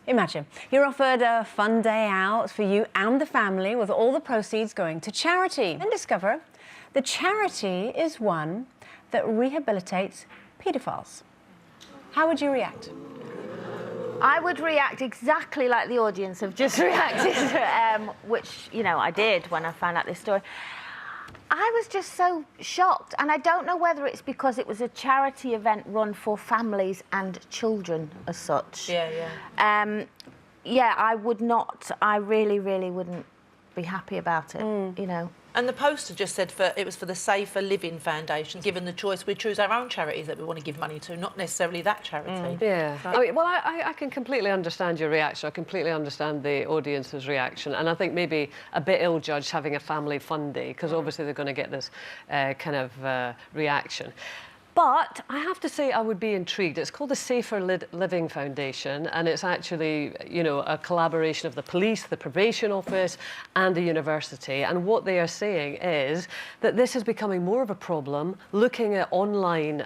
Imagine you're offered a fun day out for you and the family with all the proceeds going to charity. And discover the charity is one that rehabilitates paedophiles. How would you react? I would react exactly like the audience have just reacted, which, you know, I did when I found out this story. I was just so shocked, and I don't know whether it's because it was a charity event run for families and children as such. Yeah, I would not, I really, really wouldn't be happy about it, you know. And the poster just said it was for the Safer Living Foundation. Given the choice, we choose our own charities that we want to give money to, not necessarily that charity. Yeah. I mean, well, I can completely understand your reaction. I completely understand the audience's reaction. And I think maybe a bit ill-judged having a family fun day, because obviously they're going to get this kind of reaction. But I have to say I would be intrigued. It's called the Safer Living Foundation, and it's actually, you know, a collaboration of the police, the probation office and the university. And what they are saying is that this is becoming more of a problem, looking at online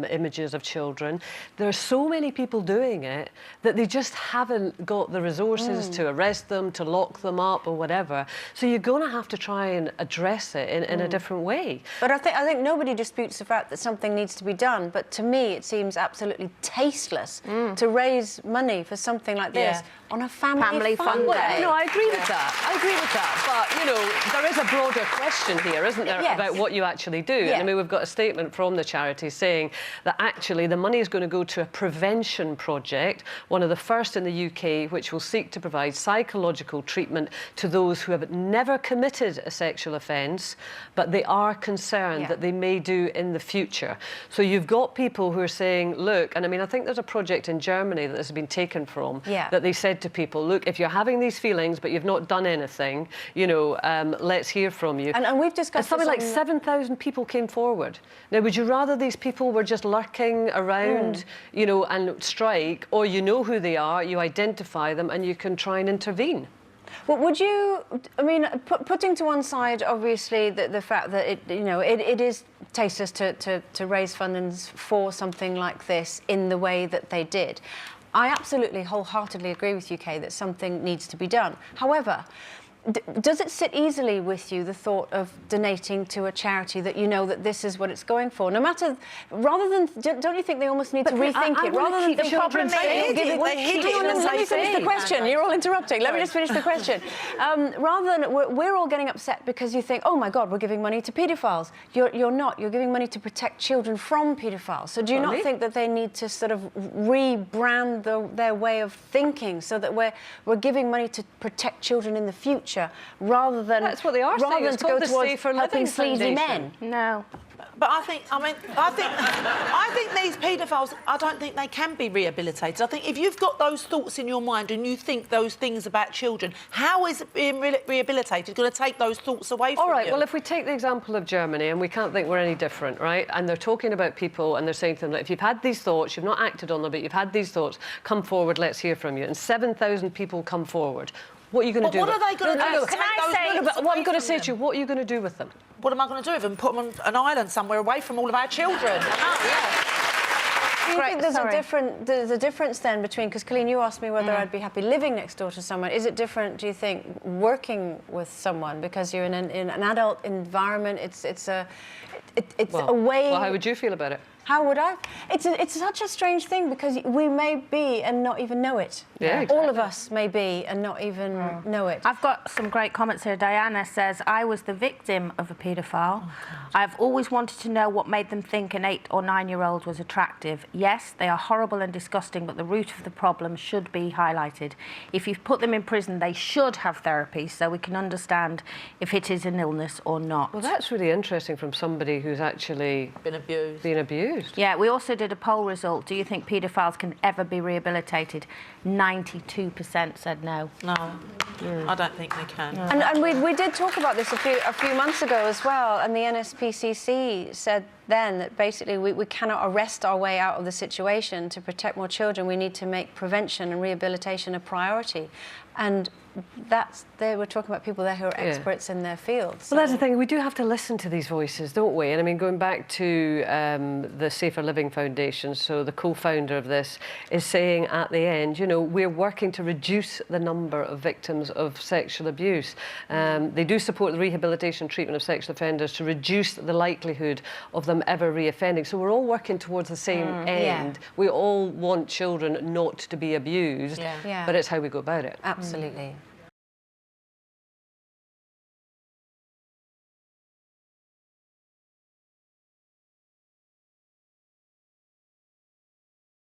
images of children. There are so many people doing it that they just haven't got the resources to arrest them, to lock them up or whatever. So you're going to have to try and address it in a different way. But I think nobody disputes the fact that something needs to be done, but to me it seems absolutely tasteless to raise money for something like this on a family fun day. Well, no, I agree with that. I agree with that. But, you know, there is a broader question here, isn't there, about what you actually do? And I mean, we've got a statement from the charity saying that actually the money is going to go to a prevention project, one of the first in the UK, which will seek to provide psychological treatment to those who have never committed a sexual offence, but they are concerned that they may do in the future. So you've got people who are saying, look, and I mean, I think there's a project in Germany that this has been taken from, that they said to people, look, if you're having these feelings but you've not done anything, you know, let's hear from you. And we've discussed something like 7,000 people came forward. Now, would you rather these people were just lurking around, you know, and strike, or you know who they are, you identify them and you can try and intervene? Well, would you, I mean, putting to one side, obviously, the fact that it, you know, it is tasteless to raise funds for something like this in the way that they did. I absolutely wholeheartedly agree with you, Kay, that something needs to be done. However, does it sit easily with you, the thought of donating to a charity that you know that this is what it's going for? No matter, rather than, don't you think they almost need to rethink it? Rather than the problem saying, let me finish the question. You're all interrupting. Let me just finish the question. Rather than, we're all getting upset because you think, oh my God, we're giving money to paedophiles. You're not. You're giving money to protect children from paedophiles. So do you not think that they need to sort of rebrand their way of thinking so that we're giving money to protect children in the future? Rather than that's what they are saying. Rather than to go towards helping sleazy men. No. But I think these paedophiles, I don't think they can be rehabilitated. I think if you've got those thoughts in your mind and you think those things about children, how is being rehabilitated going to take those thoughts away from you? All right, well, if we take the example of Germany, and we can't think we're any different, right? And they're talking about people and they're saying to them, that if you've had these thoughts, you've not acted on them, but you've had these thoughts, come forward, let's hear from you. And 7,000 people come forward. What are you going to do? What are they going to do? Can I say? What I'm going to say to you, what are you going to do with them? What am I going to do with them? Put them on an island somewhere away from all of our children? Do you think there's a difference then between, because Colleen, you asked me whether I'd be happy living next door to someone. Is it different, do you think, working with someone because you're in an adult environment? It's a way. Well, how would you feel about it? How would I? It's such a strange thing because we may be and not even know it. Yeah, exactly. All of us may be and not even know it. I've got some great comments here. Diana says, I was the victim of a paedophile. I've always wanted to know what made them think an 8 or 9-year-old was attractive. Yes, they are horrible and disgusting, but the root of the problem should be highlighted. If you've put them in prison, they should have therapy so we can understand if it is an illness or not. Well, that's really interesting from somebody who's actually been abused. Yeah, we also did a poll result. Do you think paedophiles can ever be rehabilitated? 92% said no. No, I don't think they can. No. And we did talk about this a few months ago as well, and the NSPCC said then that basically we cannot arrest our way out of the situation. To protect more children, we need to make prevention and rehabilitation a priority. And we're talking about people there who are experts in their fields. Well, that's the thing. We do have to listen to these voices, don't we? And I mean, going back to the Safer Living Foundation, so the co-founder of this is saying at the end, you know, we're working to reduce the number of victims of sexual abuse. They do support the rehabilitation treatment of sexual offenders to reduce the likelihood of them ever reoffending. So we're all working towards the same end. We all want children not to be abused, but it's how we go about it. Absolutely.